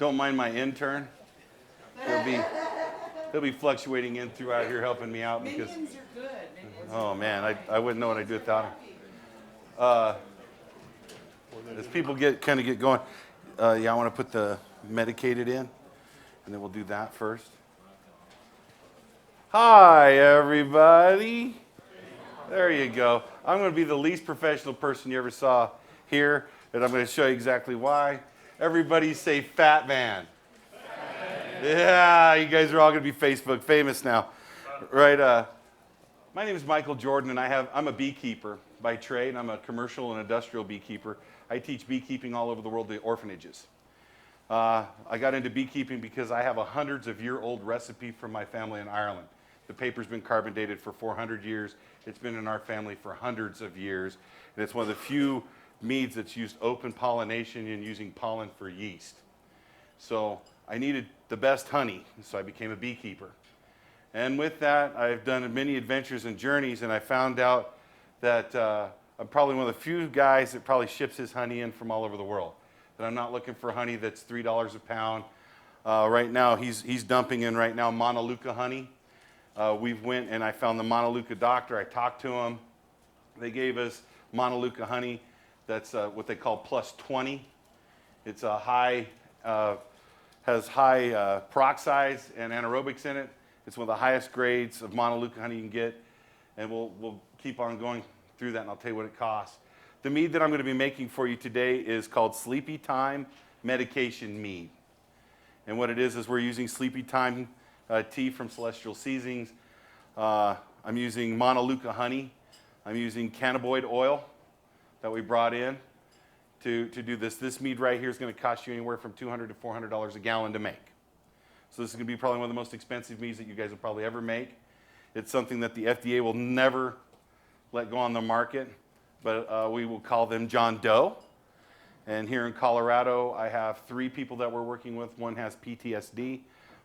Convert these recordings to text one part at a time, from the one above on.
Don't mind my intern. He'll be fluctuating in throughout here helping me out because. Minions are good. Minions Oh man, I wouldn't know what I'd do without him. As people get going, yeah, I want to put the medicated in, and then we'll do that first. Hi, everybody. There you go. I'm going to be the least professional person you ever saw here, and I'm going to show you exactly why. Everybody say Fat Man. Yeah, you guys are all going to be Facebook famous now, right? My name is Michael Jordan, and I'm a beekeeper by trade. I'm a commercial and industrial beekeeper. I teach beekeeping all over the world to orphanages. I got into beekeeping because I have a hundreds-of-year-old recipe from my family in Ireland. The paper's been carbon dated for 400 years. It's been in our family for hundreds of years. And it's one of the few meads that's used open pollination and using pollen for yeast. So I needed the best honey, so I became a beekeeper. And with that, I've done many adventures and journeys, and I found out that I'm probably one of the few guys that probably ships his honey in from all over the world. That I'm not looking for honey that's $3 a pound. Right now, he's dumping in right now Montelukka honey. We went and I found the Montelukka doctor. I talked to him. They gave us Montelukka honey that's what they call plus 20. It's a has high peroxides and anaerobics in it. It's one of the highest grades of Montelukka honey you can get. And we'll keep on going through that, and I'll tell you what it costs. The mead that I'm going to be making for you today is called Sleepy Time Medication Mead. And what it is we're using Sleepy Time tea from Celestial Seasonings. I'm using Montelukka honey. I'm using cannabinoid oil that we brought in to do this. This mead right here is going to cost you anywhere from $200 to $400 a gallon to make. So this is going to be probably one of the most expensive meads that you guys will probably ever make. It's something that the FDA will never let go on the market, but we will call them John Doe. And here in Colorado, I have 3 people that we're working with. One has PTSD,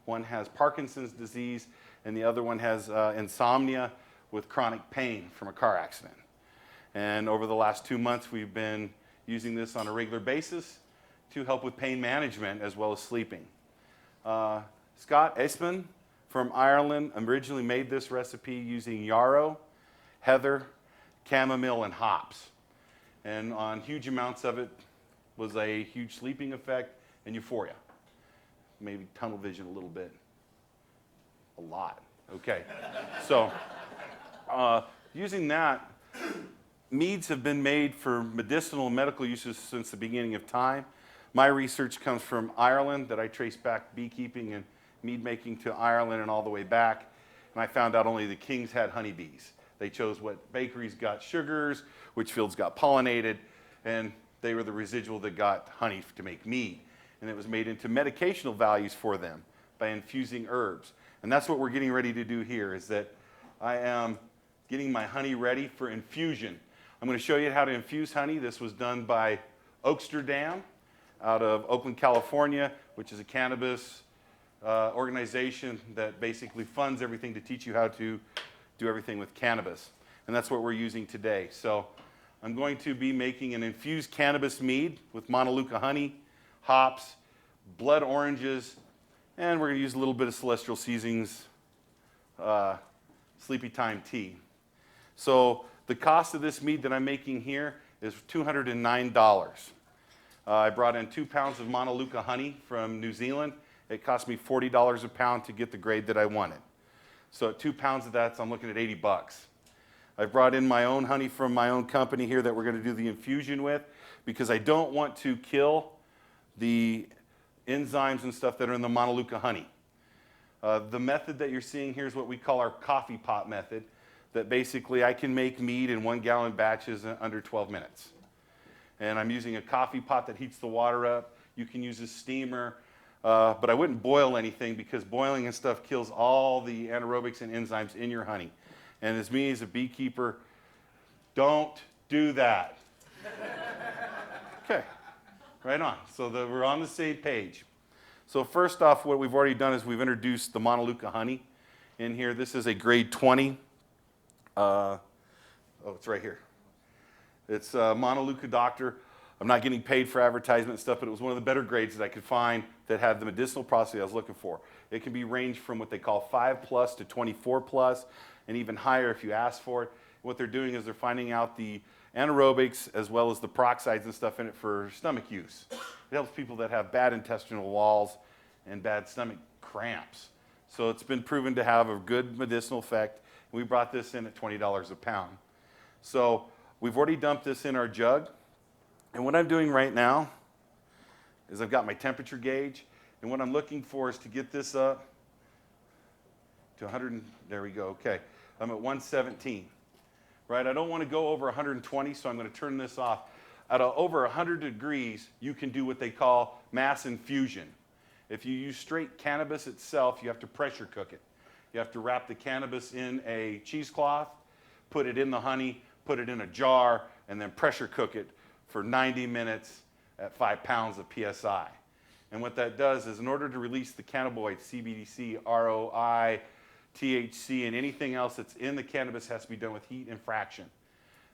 one has Parkinson's disease, and the other one has insomnia with chronic pain from a car accident. And over the last 2 months, we've been using this on a regular basis to help with pain management as well as sleeping. Scott Eastman from Ireland originally made this recipe using yarrow, heather, chamomile, and hops. And on huge amounts of it was a huge sleeping effect and euphoria. Maybe tunnel vision a little bit. A lot. Okay. So using that, meads have been made for medicinal and medical uses since the beginning of time. My research comes from Ireland, that I trace back beekeeping and mead making to Ireland and all the way back. And I found out only the kings had honeybees. They chose what bakeries got sugars, which fields got pollinated, and they were the residual that got honey to make mead. And it was made into medicational values for them by infusing herbs. And that's what we're getting ready to do here, is that I am getting my honey ready for infusion. I'm going to show you how to infuse honey. This was done by Oaksterdam out of Oakland, California, which is a cannabis organization that basically funds everything to teach you how to do everything with cannabis. And that's what we're using today. So I'm going to be making an infused cannabis mead with Montelukka honey, hops, blood oranges, and we're going to use a little bit of Celestial Seasonings Sleepy Time tea. So the cost of this mead that I'm making here is $209. I brought in 2 pounds of Montelukka honey from New Zealand. It cost me $40 a pound to get the grade that I wanted. So at 2 pounds of that, so I'm looking at $80. I brought in my own honey from my own company here that we're going to do the infusion with, because I don't want to kill the enzymes and stuff that are in the Montelukka honey. The method that you're seeing here is what we call our coffee pot method, that basically I can make mead in 1-gallon batches in under 12 minutes. And I'm using a coffee pot that heats the water up. You can use a steamer, but I wouldn't boil anything, because boiling and stuff kills all the anaerobics and enzymes in your honey. And as me as a beekeeper, don't do that. Okay, right on. So we're on the same page. So first off, what we've already done is we've introduced the Montelukka honey in here. This is a grade 20. Oh, it's right here. It's Montelukka Doctor. I'm not getting paid for advertisement and stuff, but it was one of the better grades that I could find that had the medicinal properties I was looking for. It can be ranged from what they call 5+ to 24+, and even higher if you ask for it. What they're doing is they're finding out the anaerobics as well as the peroxides and stuff in it for stomach use. It helps people that have bad intestinal walls and bad stomach cramps. So it's been proven to have a good medicinal effect. We brought this in at $20 a pound. So we've already dumped this in our jug. And what I'm doing right now is I've got my temperature gauge. And what I'm looking for is to get this up to 100, there we go, okay. I'm at 117, right? I don't want to go over 120, so I'm going to turn this off. At over 100 degrees, you can do what they call mass infusion. If you use straight cannabis itself, you have to pressure cook it. You have to wrap the cannabis in a cheesecloth, put it in the honey, put it in a jar, and then pressure cook it for 90 minutes at 5 pounds of PSI. And what that does is in order to release the cannabinoids, CBDC, ROI, THC, and anything else that's in the cannabis has to be done with heat and fraction.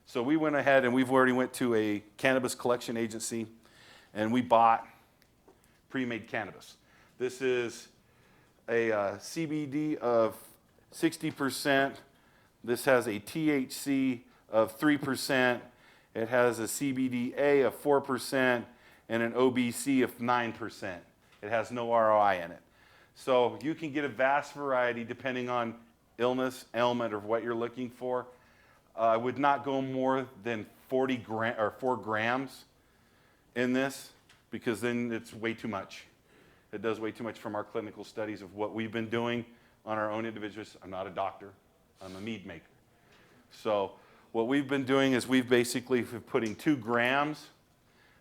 So we went ahead and we've already went to a cannabis collection agency and we bought pre-made cannabis. This is a CBD of 60%. This has a THC of 3%. It has a CBDA of 4% and an OBC of 9%. It has no ROI in it. So you can get a vast variety depending on illness, ailment, or what you're looking for. I would not go more than 4 grams in this because then it's way too much. It does way too much from our clinical studies of what we've been doing on our own individuals. I'm not a doctor, I'm a mead maker. So what we've been doing is we've basically been putting 2 grams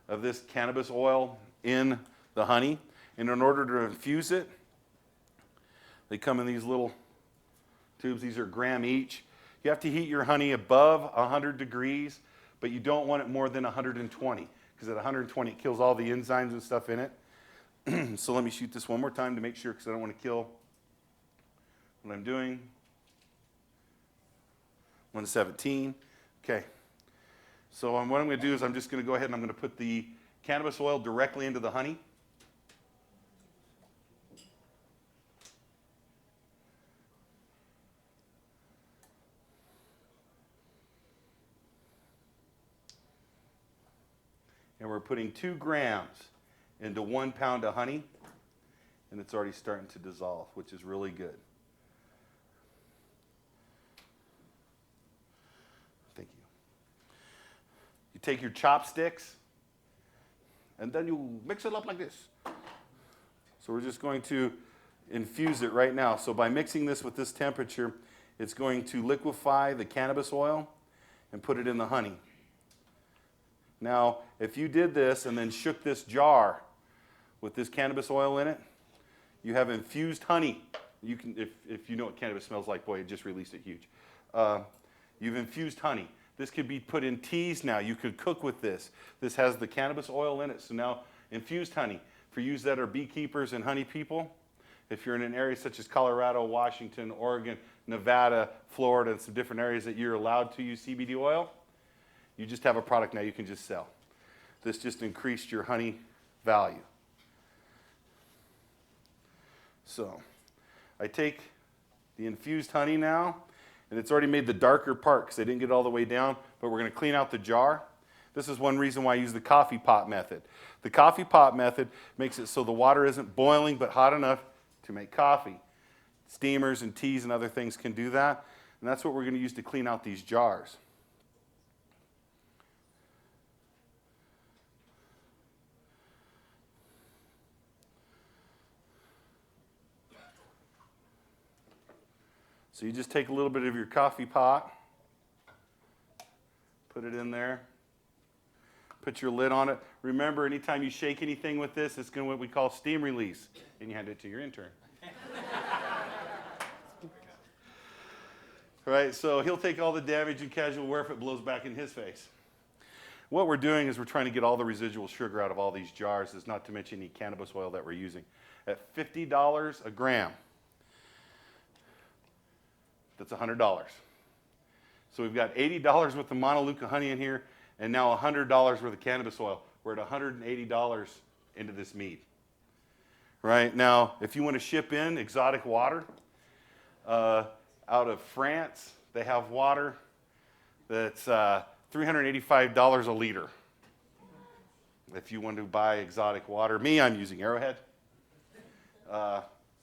of this cannabis oil in the honey. And in order to infuse it, they come in these little tubes. These are a gram each. You have to heat your honey above 100 degrees, but you don't want it more than 120 because at 120 it kills all the enzymes and stuff in it. So let me shoot this one more time to make sure because I don't want to kill what I'm doing. 117. Okay. So what I'm going to do is I'm just going to go ahead and I'm going to put the cannabis oil directly into the honey. And we're putting 2 grams into 1 pound of honey, and it's already starting to dissolve, which is really good. Thank you. You take your chopsticks, and then you mix it up like this. So we're just going to infuse it right now. So by mixing this with this temperature, it's going to liquefy the cannabis oil and put it in the honey. Now, if you did this and then shook this jar with this cannabis oil in it, you have infused honey. You can, if you know what cannabis smells like, boy, it just released it huge. You've infused honey. This could be put in teas now. You could cook with this. This has the cannabis oil in it, so now infused honey. For you that are beekeepers and honey people, if you're in an area such as Colorado, Washington, Oregon, Nevada, Florida, and some different areas that you're allowed to use CBD oil, you just have a product now you can just sell. This just increased your honey value. So I take the infused honey now, and it's already made the darker part because I didn't get it all the way down, but we're going to clean out the jar. This is one reason why I use the coffee pot method. The coffee pot method makes it so the water isn't boiling but hot enough to make coffee. Steamers and teas and other things can do that, and that's what we're going to use to clean out these jars. So you just take a little bit of your coffee pot, put it in there, put your lid on it. Remember, anytime you shake anything with this, it's going to what we call steam release. And you hand it to your intern. Right, so he'll take all the damage and casual wear if it blows back in his face. What we're doing is we're trying to get all the residual sugar out of all these jars, is not to mention any cannabis oil that we're using. At $50 a gram, that's $100. So we've got $80 worth of Montelukast honey in here, and now $100 worth of cannabis oil. we're at $180 into this mead. Right now, if you want to ship in exotic water out of France, they have water that's $385 a liter. If you want to buy exotic water, I'm using Arrowhead.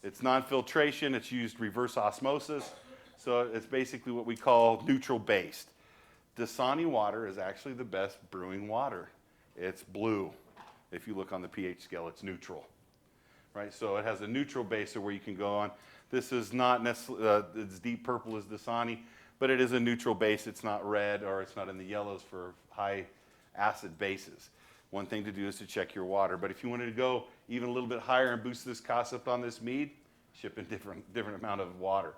It's non-filtration, it's used reverse osmosis, so it's basically what we call neutral based. Dasani water is actually the best brewing water. It's blue. If you look on the pH scale, it's neutral. Right, so it has a neutral base where you can go on. This is not necessarily as deep purple as Dasani, but it is a neutral base. It's not red or it's not in the yellows for high acid bases. One thing to do is to check your water. But if you wanted to go even a little bit higher and boost this cost up on this mead, ship in different amount of water.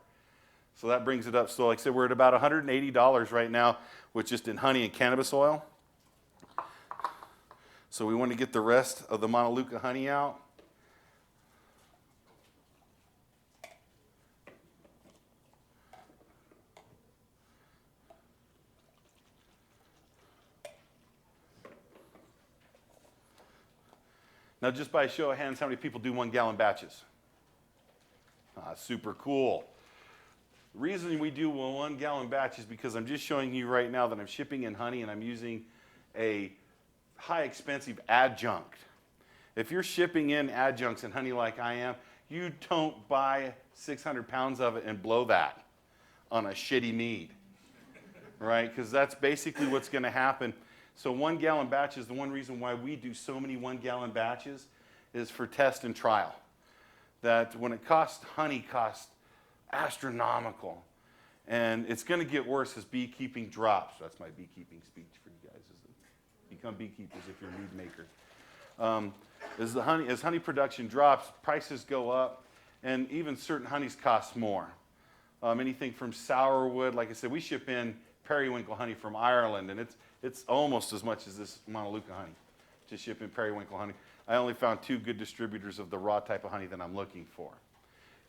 So that brings it up. So like I said, we're at about $180 right now with just in honey and cannabis oil. So we want to get the rest of the Montelukah honey out. Now, just by a show of hands, how many people do 1 gallon batches? Super cool. The reason we do 1 gallon batch is because I'm just showing you right now that I'm shipping in honey and I'm using a high expensive adjunct. If you're shipping in adjuncts and honey like I am, you don't buy 600 pounds of it and blow that on a shitty mead, right? Because that's basically what's going to happen. So 1 gallon batch is the one reason why we do so many 1 gallon batches is for test and trial. That when it costs, honey costs astronomical. And it's going to get worse as beekeeping drops. That's my beekeeping speech for you guys. Become beekeepers if you're a mead maker. As honey production drops, prices go up, and even certain honeys cost more. Anything from sourwood, like I said, we ship in periwinkle honey from Ireland, and it's almost as much as this Montelukah honey to ship in periwinkle honey. I only found 2 good distributors of the raw type of honey that I'm looking for.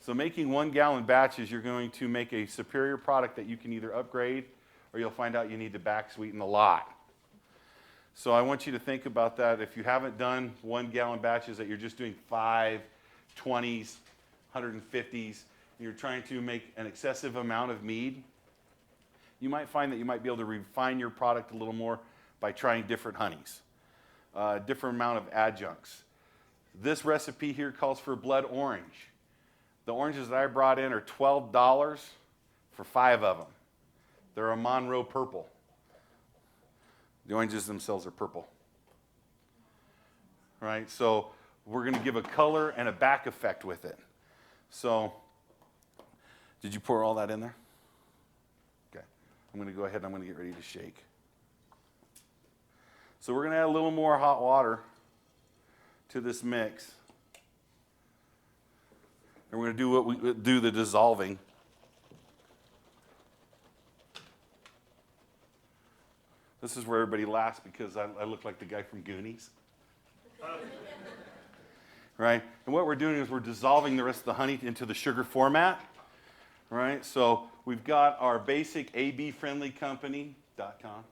So making 1 gallon batches, you're going to make a superior product that you can either upgrade or you'll find out you need to back sweeten a lot. So I want you to think about that. If you haven't done 1 gallon batches, that you're just doing 5, 20s, 150s, and you're trying to make an excessive amount of mead, you might find that you might be able to refine your product a little more by trying different honeys, different amount of adjuncts. This recipe here calls for blood orange. The oranges that I brought in are $12 for 5 of them. They're a Monroe purple. The oranges themselves are purple. Right? So we're going to give a color and a back effect with it. So did you pour all that in there? Okay. I'm going to go ahead and I'm going to get ready to shake. So we're going to add a little more hot water to this mix. And we're going to do what we do, the dissolving. This is where everybody laughs because I look like the guy from Goonies. Right? And what we're doing is we're dissolving the rest of the honey into the sugar format. Right? So we've got our basic abfriendlycompany.com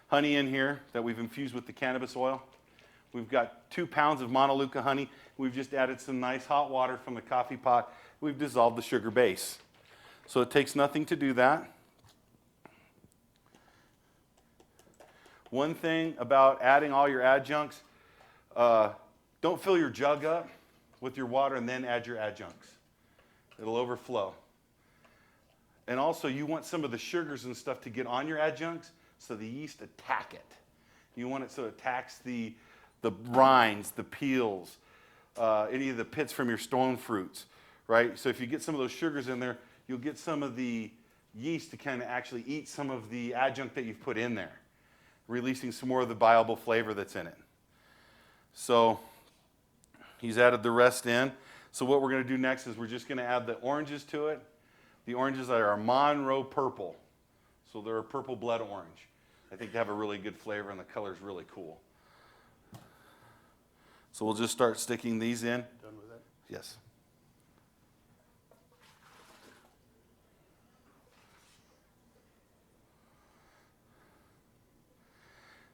honey in here that we've infused with the cannabis oil. We've got 2 pounds of Montelukah honey. We've just added some nice hot water from the coffee pot. We've dissolved the sugar base. So it takes nothing to do that. One thing about adding all your adjuncts, don't fill your jug up with your water and then add your adjuncts. It'll overflow. And also you want some of the sugars and stuff to get on your adjuncts so the yeast attack it. You want it so it attacks the rinds, the peels, any of the pits from your stone fruits, right? So if you get some of those sugars in there, you'll get some of the yeast to kind of actually eat some of the adjunct that you've put in there, releasing some more of the viable flavor that's in it. So he's added the rest in. So what we're going to do next is we're just going to add the oranges to it. The oranges are Monroe purple. So they're a purple blood orange. I think they have a really good flavor and the color is really cool. So we'll just start sticking these in. Done with that? Yes.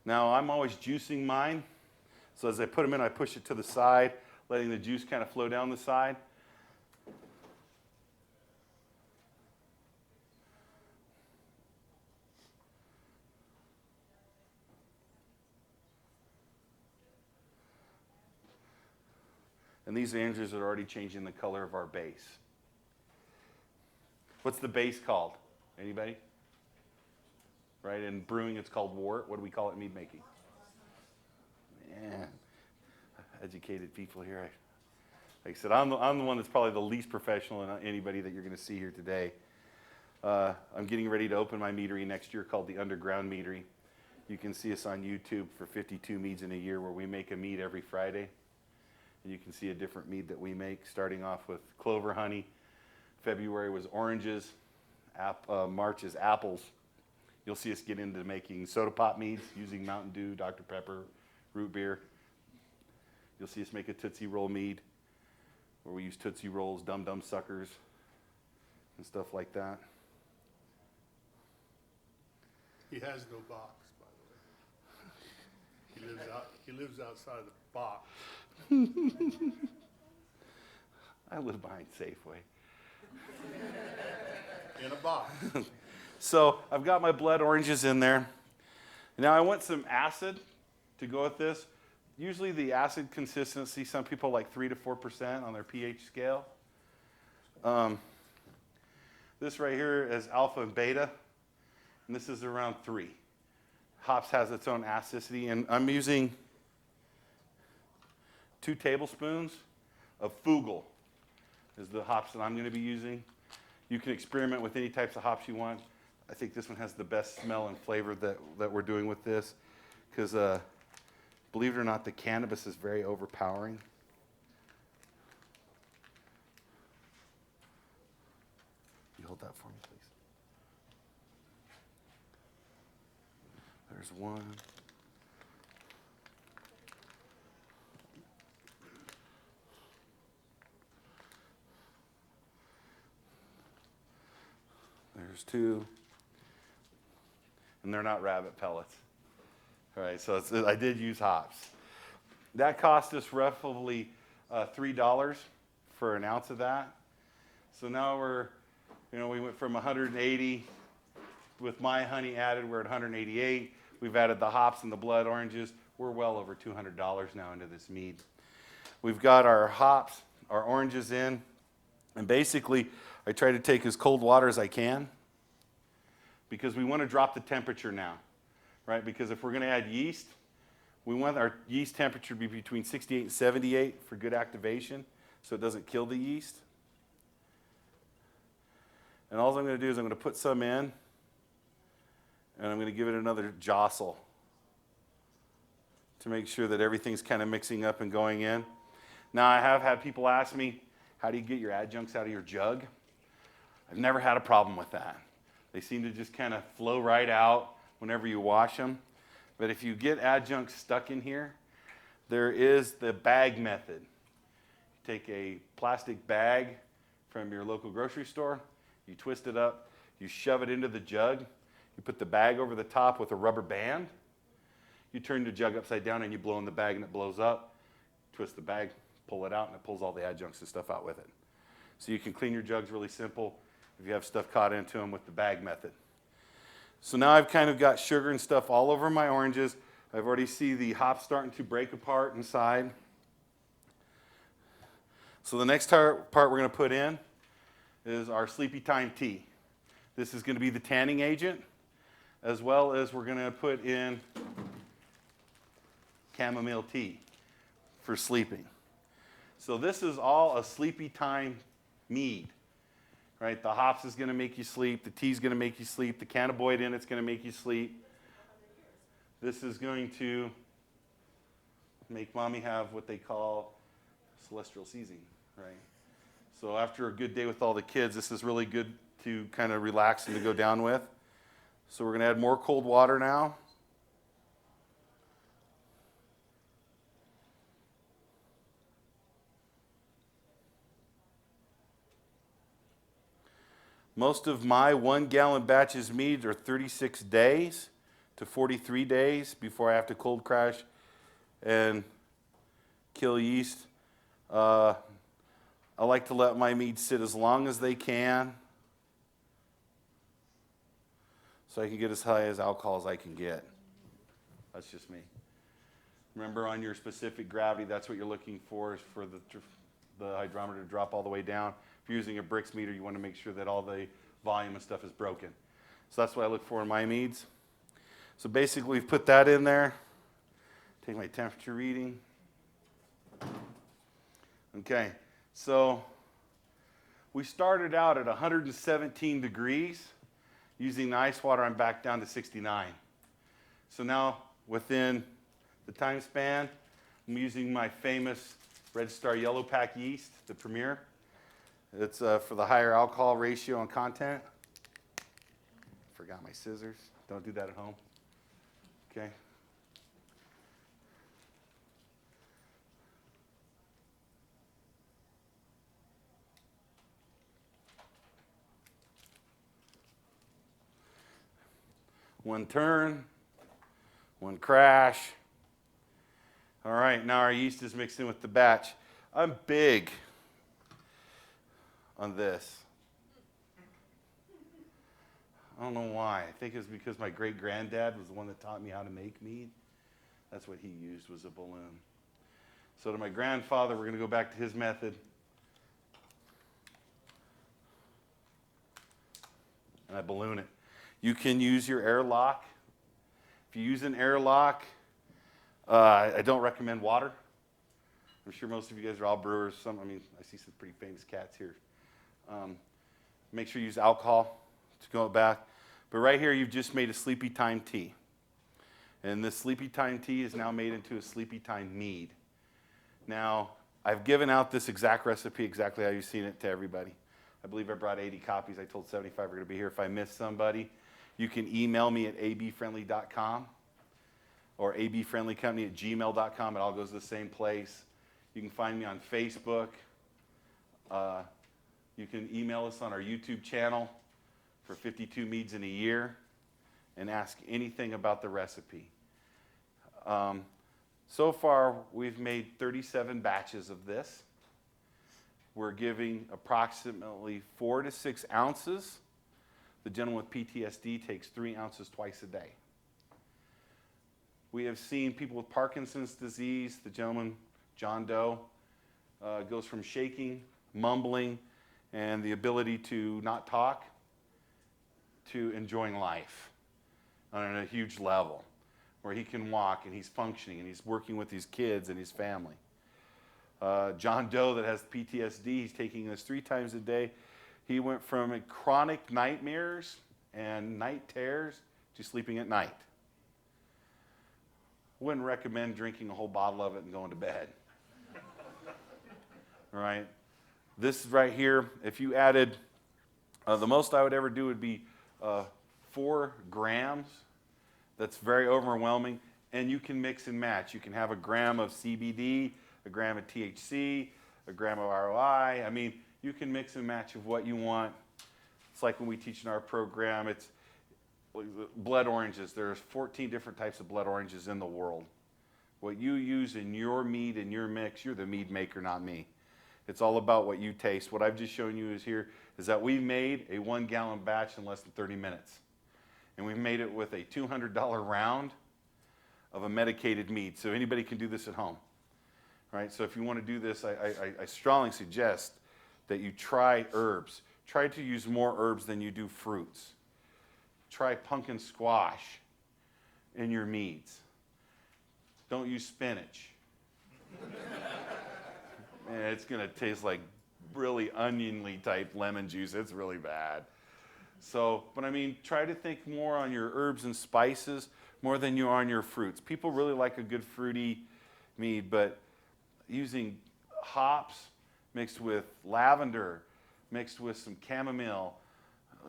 Now I'm always juicing mine So as I put them in, I push it to the side, letting the juice kind of flow down the side. And these oranges are already changing the color of our base. What's the base called? Anybody? Right, in brewing it's called wort. What do we call it in mead making? Man, educated people here. Like I said, I'm the one that's probably the least professional in anybody that you're going to see here today. I'm getting ready to open my meadery next year called the Underground Meadery. You can see us on YouTube for 52 meads in a year where we make a mead every Friday. And you can see a different mead that we make, starting off with clover honey. February was oranges. March is apples. You'll see us get into making soda pop meads using Mountain Dew, Dr. Pepper, root beer. You'll see us make a Tootsie Roll mead where we use Tootsie Rolls, Dum Dum Suckers, and stuff like that. He has no box, by the way. He lives outside of the box. I live behind Safeway. In a box. So I've got my blood oranges in there. Now I want some acid to go with this. Usually the acid consistency, some people like 3 to 4% on their pH scale. This right here is alpha and beta, and this is around 3. Hops has its own acidity, and I'm using 2 tablespoons of Fugel is the hops that I'm going to be using. You can experiment with any types of hops you want. I think this one has the best smell and flavor that we're doing with this because, believe it or not, the cannabis is very overpowering. You hold that for me, please. There's one. There's 2. And they're not rabbit pellets. All right, so I did use hops. That cost us roughly $3 for an ounce of that. So now we went from 180 with my honey added, we're at 188. We've added the hops and the blood oranges. We're well over $200 now into this mead. We've got our hops, our oranges in, and basically I try to take as cold water as I can because we want to drop the temperature now, right? Because if we're going to add yeast, we want our yeast temperature to be between 68 and 78 for good activation so it doesn't kill the yeast. And all I'm going to do is I'm going to put some in, and I'm going to give it another jostle to make sure that everything's kind of mixing up and going in. Now, I have had people ask me, how do you get your adjuncts out of your jug? I've never had a problem with that. They seem to just kind of flow right out whenever you wash them. But if you get adjuncts stuck in here, there is the bag method. You take a plastic bag from your local grocery store, you twist it up, you shove it into the jug, you put the bag over the top with a rubber band, you turn the jug upside down and you blow in the bag and it blows up, twist the bag, pull it out, and it pulls all the adjuncts and stuff out with it. So you can clean your jugs really simple if you have stuff caught into them with the bag method. So now I've kind of got sugar and stuff all over my oranges. I've already see the hops starting to break apart inside. So the next part we're going to put in is our Sleepy Time tea. This is going to be the tanning agent, as well as we're going to put in chamomile tea for sleeping. So this is all a Sleepy Time mead. Right, the hops is going to make you sleep. The tea is going to make you sleep. The cannabinoid in it's going to make you sleep. This is going to make mommy have what they call celestial seizing, right? So after a good day with all the kids, this is really good to kind of relax and to go down with. So we're going to add more cold water now. Most of my 1 gallon batches meads are 36 days to 43 days before I have to cold crash and kill yeast. I like to let my meads sit as long as they can, so I can get as high as alcohol as I can get. That's just me. Remember, on your specific gravity, that's what you're looking for, is for the hydrometer to drop all the way down. If you're using a Brix meter, you want to make sure that all the volume and stuff is broken. So that's what I look for in my meads. So basically, we've put that in there. Take my temperature reading. Okay, so we started out at 117 degrees. Using the ice water, I'm back down to 69. So now, within the time span, I'm using my famous Red Star Yellow Pack yeast, the Premier. It's for the higher alcohol ratio and content. Forgot my scissors. Don't do that at home. Okay. One turn, one crash. All right, now our yeast is mixed in with the batch. I'm big on this. I don't know why. I think it's because my great-granddad was the one that taught me how to make mead. That's what he used, was a balloon. So to my grandfather, we're going to go back to his method. And I balloon it. You can use your airlock. If you use an airlock, I don't recommend water. I'm sure most of you guys are all brewers. I see some pretty famous cats here. Make sure you use alcohol to go back. But right here, you've just made a Sleepy Time tea. And this Sleepy Time tea is now made into a Sleepy Time mead. Now, I've given out this exact recipe, exactly how you've seen it, to everybody. I believe I brought 80 copies. I told 75 we're going to be here. If I miss somebody, you can email me at abfriendly.com or abfriendlycompany@gmail.com. It all goes to the same place. You can find me on Facebook. You can email us on our YouTube channel for 52 meads in a year and ask anything about the recipe. So far, we've made 37 batches of this. We're giving approximately 4 to 6 ounces. The gentleman with PTSD takes 3 ounces twice a day. We have seen people with Parkinson's disease. The gentleman, John Doe, goes from shaking, mumbling, and the ability to not talk to enjoying life on a huge level, where he can walk and he's functioning and he's working with his kids and his family. John Doe, that has PTSD, he's taking this 3 times a day. He went from chronic nightmares and night terrors to sleeping at night. Wouldn't recommend drinking a whole bottle of it and going to bed. All right. This right here, if you added, the most I would ever do would be 4 grams. That's very overwhelming. And you can mix and match. You can have a gram of CBD, a gram of THC, a gram of ROI. You can mix and match of what you want. It's like when we teach in our program, it's blood oranges. There's 14 different types of blood oranges in the world. What you use in your mead, in your mix, you're the mead maker, not me. It's all about what you taste. What I've just shown you is that we made a 1-gallon batch in less than 30 minutes. And we made it with a $200 round of a medicated mead. So anybody can do this at home. Right? So if you want to do this, I strongly suggest that you try herbs. Try to use more herbs than you do fruits. Try pumpkin squash in your meads. Don't use spinach. It's going to taste like really onionly type lemon juice. It's really bad. So, but try to think more on your herbs and spices more than you are on your fruits. People really like a good fruity mead, but using hops mixed with lavender, mixed with some chamomile,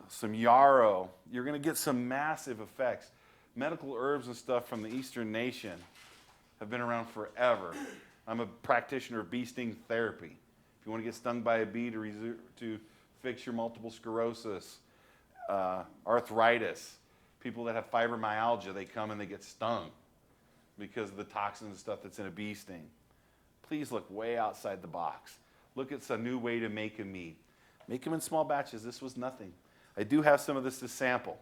some yarrow, you're going to get some massive effects. Medical herbs and stuff from the Eastern nation have been around forever. I'm a practitioner of bee sting therapy. If you want to get stung by a bee to fix your multiple sclerosis, arthritis, people that have fibromyalgia, they come and they get stung because of the toxins and stuff that's in a bee sting. please look way outside the box. Look at a new way to make a mead. Make them in small batches. This was nothing. I do have some of this to sample.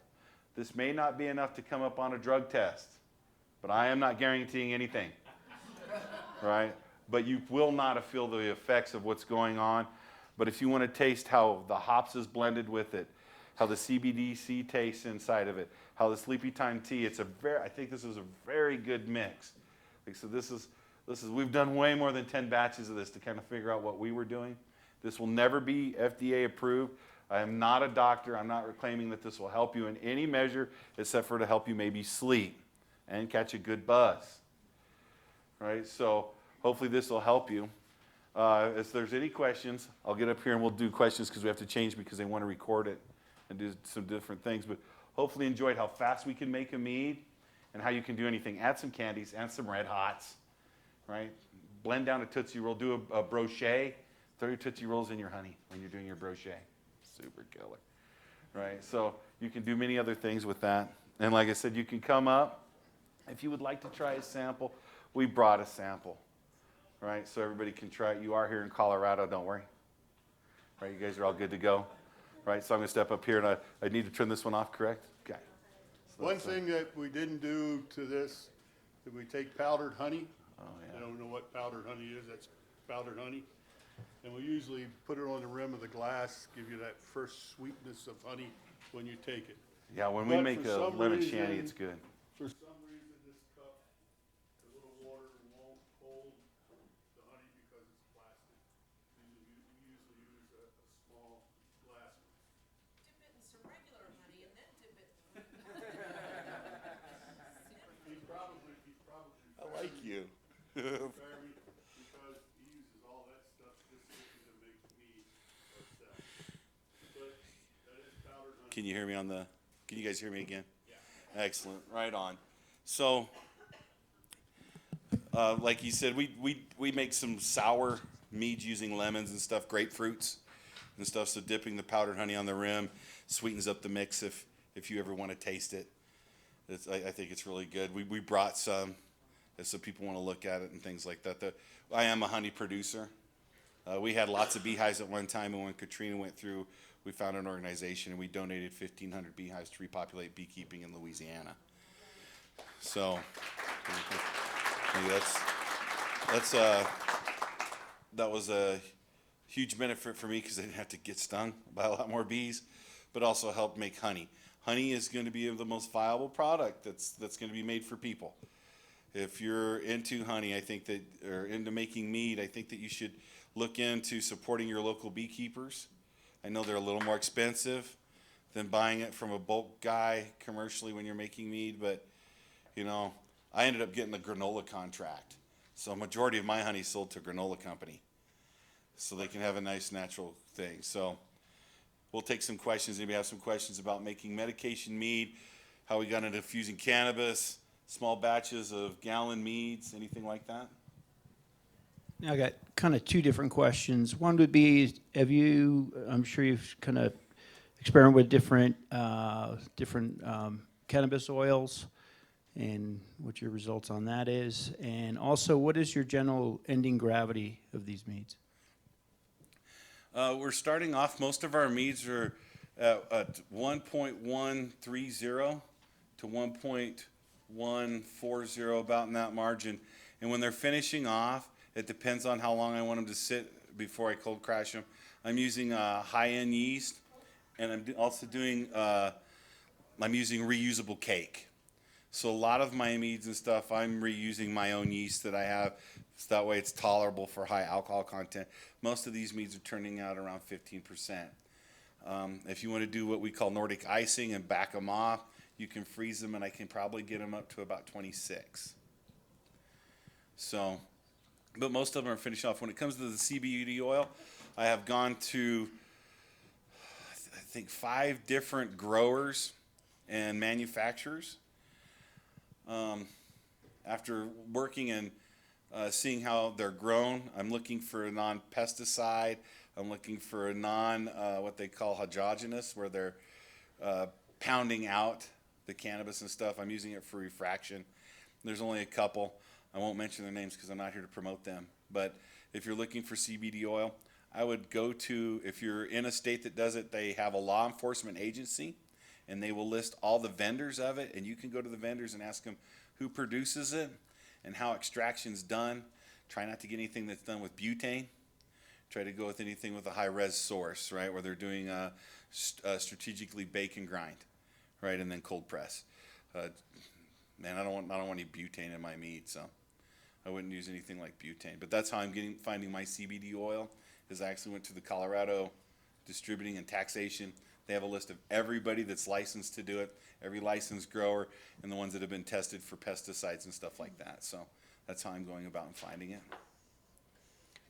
This may not be enough to come up on a drug test, but I am not guaranteeing anything, right? But you will not feel the effects of what's going on. But if you want to taste how the hops is blended with it, how the CBDC tastes inside of it, how the Sleepy Time tea, I think this is a very good mix. Like, so we've done way more than 10 batches of this to kind of figure out what we were doing. This will never be FDA approved. I am not a doctor. I'm not claiming that this will help you in any measure except for to help you maybe sleep and catch a good buzz, right? So hopefully this will help you. If there's any questions, I'll get up here and we'll do questions because we have to change because they want to record it and do some different things. But hopefully enjoyed how fast we can make a mead and how you can do anything. Add some candies, add some Red Hots, right? Blend down a Tootsie Roll, do a brochet. Throw your Tootsie Rolls in your honey when you're doing your brochet. Super killer, right? So you can do many other things with that. And like I said, you can come up. If you would like to try a sample, we brought a sample, right? So everybody can try it. You are here in Colorado, don't worry. Right, you guys are all good to go, right? So I'm gonna step up here and I need to turn this one off, correct? Okay. So One thing that we didn't do to this, did we take powdered honey? Oh, yeah. I don't know what powdered honey is, that's powdered honey. And we usually put it on the rim of the glass, give you that first sweetness of honey when you take it. Yeah, when we But make for a some lemon reason- shandy, it's good. For some reason, this cup, the little water won't hold the honey because it's plastic. We usually use a small glass one. Dip it in some regular honey and then dip it. He's probably I like you. very, because he uses all that stuff specifically to make mead ourselves. But that is powdered honey. Can you hear me can you guys hear me again? Yeah. Excellent, right on. So, like you said, we make some sour meads using lemons and stuff, grapefruits and stuff. So dipping the powdered honey on the rim sweetens up the mix if you ever want to taste it. I think it's really good. We brought some, so people want to look at it and things like that. I am a honey producer. We had lots of beehives at one time, and when Katrina went through, we found an organization, and we donated 1,500 beehives to repopulate beekeeping in Louisiana. So that was a huge benefit for me because I didn't have to get stung by a lot more bees, but also helped make honey. Honey is going to be the most viable product that's going to be made for people. If you're into honey, or into making mead, I think that you should look into supporting your local beekeepers. I know they're a little more expensive than buying it from a bulk guy commercially when you're making mead, but you know, I ended up getting a granola contract. So a majority of my honey sold to a granola company so they can have a nice natural thing. So we'll take some questions. Anybody have some questions about making medication mead, how we got into infusing cannabis, small batches of gallon meads, anything like that? Now I got kind of two different questions. One would be, I'm sure you've kind of experimented with different cannabis oils and what your results on that is. And also, what is your general ending gravity of these meads? We're starting off, most of our meads are at 1.130 to 1.140, about in that margin. And when they're finishing off, it depends on how long I want them to sit before I cold crash them. I'm using high-end yeast, and I'm also doing, I'm using reusable cake. So a lot of my meads and stuff, I'm reusing my own yeast that I have, so that way it's tolerable for high alcohol content. Most of these meads are turning out around 15%. If you want to do what we call Nordic icing and back them off, you can freeze them, and I can probably get them up to about 26. So, but most of them are finished off. When it comes to the CBD oil, I have gone to, I think, 5 different growers and manufacturers. After working and seeing how they're grown, I'm looking for a non-pesticide. I'm looking for a what they call hydrogenous, where they're pounding out the cannabis and stuff. I'm using it for refraction. There's only a couple. I won't mention their names because I'm not here to promote them. But if you're looking for CBD oil, I would go to, if you're in a state that does it, they have a law enforcement agency and they will list all the vendors of it, and you can go to the vendors and ask them who produces it and how extraction's done. Try not to get anything that's done with butane. Try to go with anything with a high res source, right, where they're doing strategically bake and grind, right, and then cold press. Man, I don't want any butane in my meat, so I wouldn't use anything like butane. But that's how I'm finding my CBD oil. Is I actually went to the Colorado Distributing and Taxation. They have a list of everybody that's licensed to do it, every licensed grower, and the ones that have been tested for pesticides and stuff like that. So that's how I'm going about and finding it.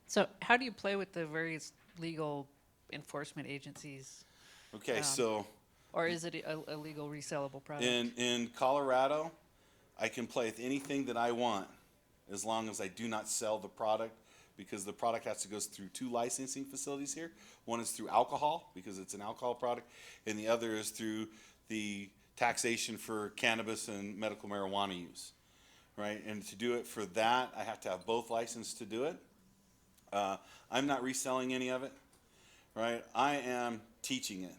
So how do you play with the various legal enforcement agencies? Okay, so Or is it a legal resellable product? in Colorado, I can play with anything that I want as long as I do not sell the product, because the product has to go through 2 licensing facilities here. One is through alcohol, because it's an alcohol product, and the other is through the taxation for cannabis and medical marijuana use, right? And to do it for that, I have to have both licensed to do it. I'm not reselling any of it, right? I am teaching it.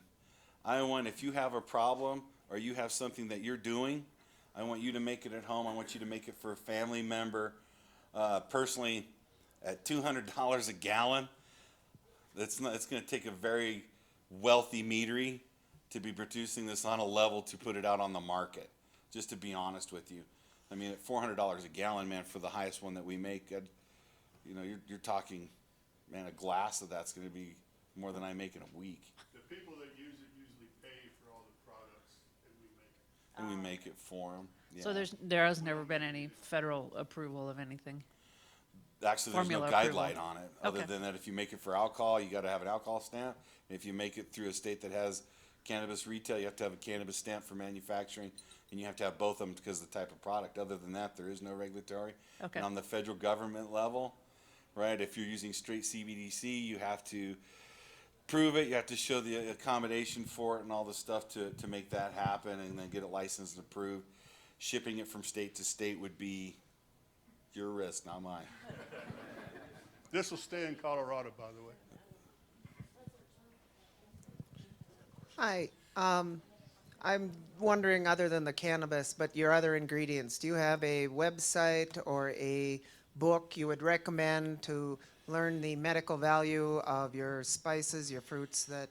I want, if you have a problem or you have something that you're doing, I want you to make it at home. I want you to make it for a family member. Personally, at $200 a gallon, it's going to take a very wealthy meadery to be producing this on a level to put it out on the market, just to be honest with you. I mean, at $400 a gallon, man, for the highest one that we make, you're talking, man, a glass of that's going to be more than I make in a week. The people that use it usually pay for all the products, and we make it. And we make it for them. Yeah. So there has never been any federal approval of anything? Actually, there's no formula guideline approval. on it, other Okay. than that if you make it for alcohol, you gotta have an alcohol stamp. And if you make it through a state that has cannabis retail, you have to have a cannabis stamp for manufacturing, and you have to have both of them because of the type of product. Other than that, there is no regulatory. Okay. And on the federal government level, right, if you're using straight CBDC, you have to prove it, you have to show the accommodation for it and all the stuff to make that happen, and then get it licensed and approved. Shipping it from state to state would be your risk, not mine. This will stay in Colorado, by the way. Hi. I'm wondering, other than the cannabis, but your other ingredients, do you have a website or a book you would recommend to learn the medical value of your spices, your fruits that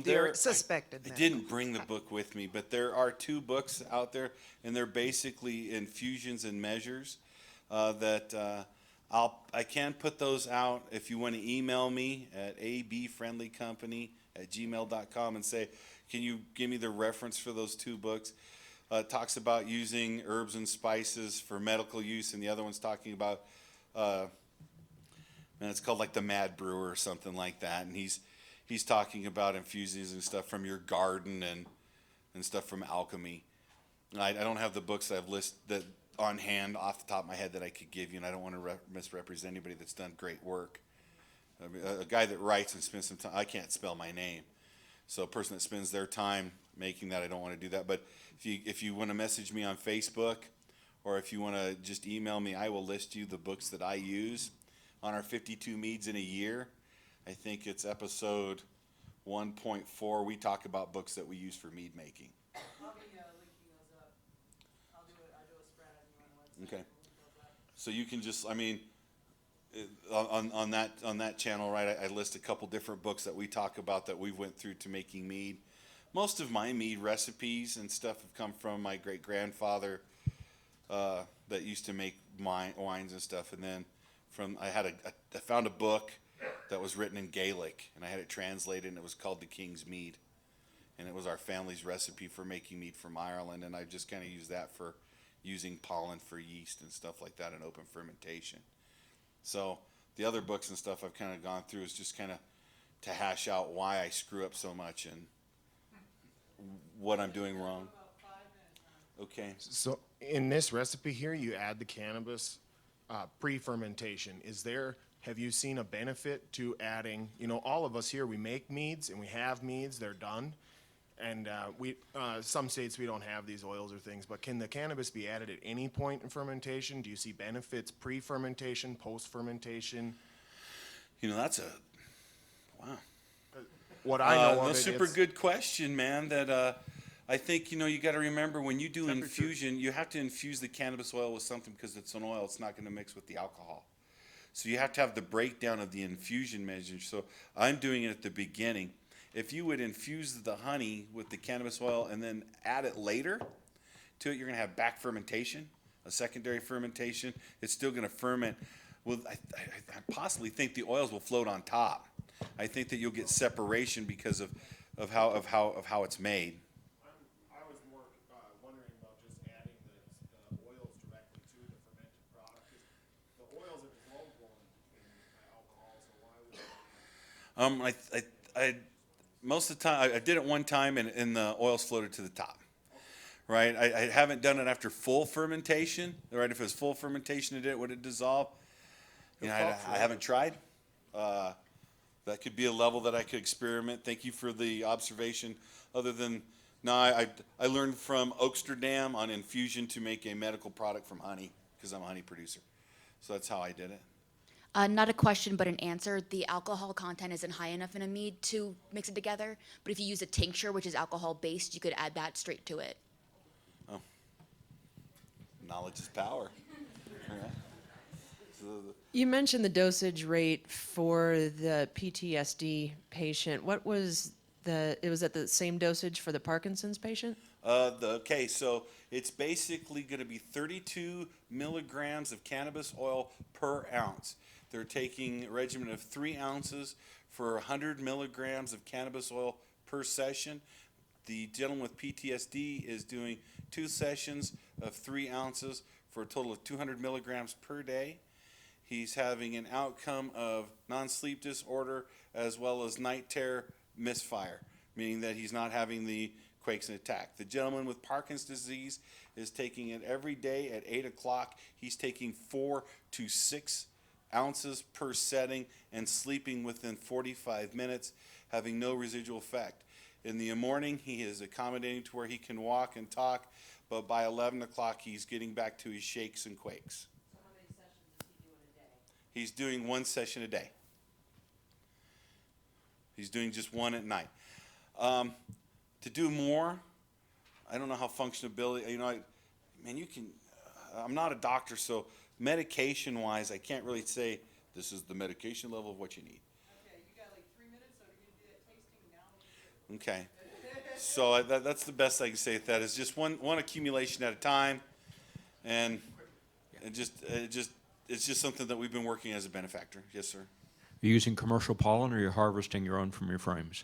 There, are suspected? I medical? didn't bring the book with me, but there are 2 books out there, and they're basically infusions and measures that I can put those out if you want to email me at abfriendlycompany@gmail.com and say, can you give me the reference for those 2 books? It talks about using herbs and spices for medical use, and the other one's talking about, and it's called like the Mad Brewer or something like that, and he's talking about infusions and stuff from your garden and stuff from alchemy. I don't have the books that I've listed on hand off the top of my head that I could give you, and I don't want to misrepresent anybody that's done great work. I mean, a guy that writes and spends some time, I can't spell my name. So a person that spends their time making that, I don't want to do that. But if you want to message me on Facebook, or if you want to just email me, I will list you the books that I use on our 52 meads in a year. I think it's episode 1.4. We talk about books that we use for mead making. I'll be linking those up. I do a spread on you on the website. Okay. So you can just, I mean, on that channel, right, I list a couple different books that we talk about that we went through to making mead. Most of my mead recipes and stuff have come from my great grandfather that used to make wines and stuff. And then I found a book that was written in Gaelic, and I had it translated, and it was called The King's Mead. And it was our family's recipe for making mead from Ireland, and I just kind of used that for using pollen for yeast and stuff like that in open fermentation. So the other books and stuff I've kind of gone through is just kind of to hash out why I screw up so much and what I'm doing wrong. Okay. So in this recipe here, you add the cannabis pre-fermentation. Have you seen a benefit to adding, all of us here, we make meads and we have meads, they're done. And some states we don't have these oils or things, but can the cannabis be added at any point in fermentation? Do you see benefits pre-fermentation, post-fermentation? You know, that's a wow. What I know of No, it, super it's- good question, man. That I think, you know, you got to remember when you do infusion, you have to infuse the cannabis oil with something because it's an oil. It's not going to mix with the alcohol. So you have to have the breakdown of the infusion measure. So I'm doing it at the beginning. If you would infuse the honey with the cannabis oil and then add it later to it, you're going to have back fermentation, a secondary fermentation. It's still going to ferment. Well, I possibly think the oils will float on top. I think that you'll get separation because of how it's made. I was more wondering about just adding the oils directly to the fermented product. 'Cause the oils are dissolvable in alcohol, so why would I most of the time I did it one time and the oils floated to the top. Right, I haven't done it after full fermentation. Right, if it was full fermentation, would it dissolve? You know, I haven't tried. That could be a level that I could experiment. Thank you for the observation. Other than, no, I learned from Oaksterdam on infusion to make a medical product from honey because I'm a honey producer. So that's how I did it. Not a question, but an answer. The alcohol content isn't high enough in a mead to mix it together. But if you use a tincture, which is alcohol-based, you could add that straight to it. Knowledge is power. All right. So You mentioned the dosage rate for the PTSD patient. What was it was at the same dosage for the Parkinson's patient? Okay, so it's basically going to be 32 milligrams of cannabis oil per ounce. They're taking a regimen of 3 ounces for 100 milligrams of cannabis oil per session. The gentleman with PTSD is doing 2 sessions of 3 ounces for a total of 200 milligrams per day. He's having an outcome of non-sleep disorder as well as night terror misfire, meaning that he's not having the quakes and attack. The gentleman with Parkinson's disease is taking it every day at 8 o'clock. He's taking 4 to 6 ounces per setting and sleeping within 45 minutes, having no residual effect. In the morning, he is accommodating to where he can walk and talk, but by 11 o'clock, he's getting back to his shakes and quakes. So how many sessions is he doing a day? He's doing 1 session a day. He's doing just 1 at night. To do more, I don't know how functionability, you know, man, you can, I'm not a doctor, so medication-wise, I can't really say this is the medication level of what you need. Okay, you got like 3 minutes, so you're gonna do that tasting now? Okay. So that's the best I can say with that, is just one accumulation at a time. And it's just something that we've been working as a benefactor. Yes, sir. Are you using commercial pollen, or are you harvesting your own from your frames?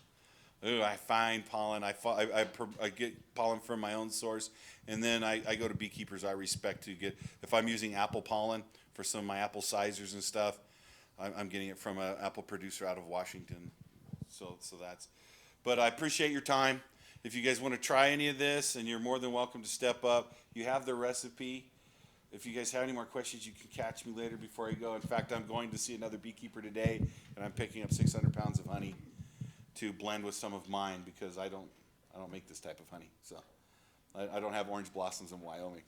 Ooh, I find pollen. I get pollen from my own source, and then I go to beekeepers I respect to get. If I'm using apple pollen for some of my apple sizers and stuff, I'm getting it from an apple producer out of Washington. So that's. But I appreciate your time. If you guys want to try any of this, and you're more than welcome to step up. You have the recipe. If you guys have any more questions, you can catch me later before I go. In fact, I'm going to see another beekeeper today, and I'm picking up 600 pounds of honey to blend with some of mine because I don't make this type of honey. So I don't have orange blossoms in Wyoming.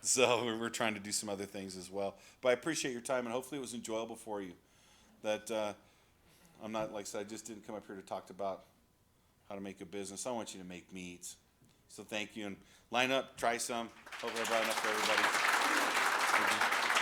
So we're trying to do some other things as well. But I appreciate your time, and hopefully it was enjoyable for you. That I'm not, like I said, I just didn't come up here to talk about how to make a business. I want you to make meats. So thank you, and line up, try some. Hope I brought enough for everybody. Thank you.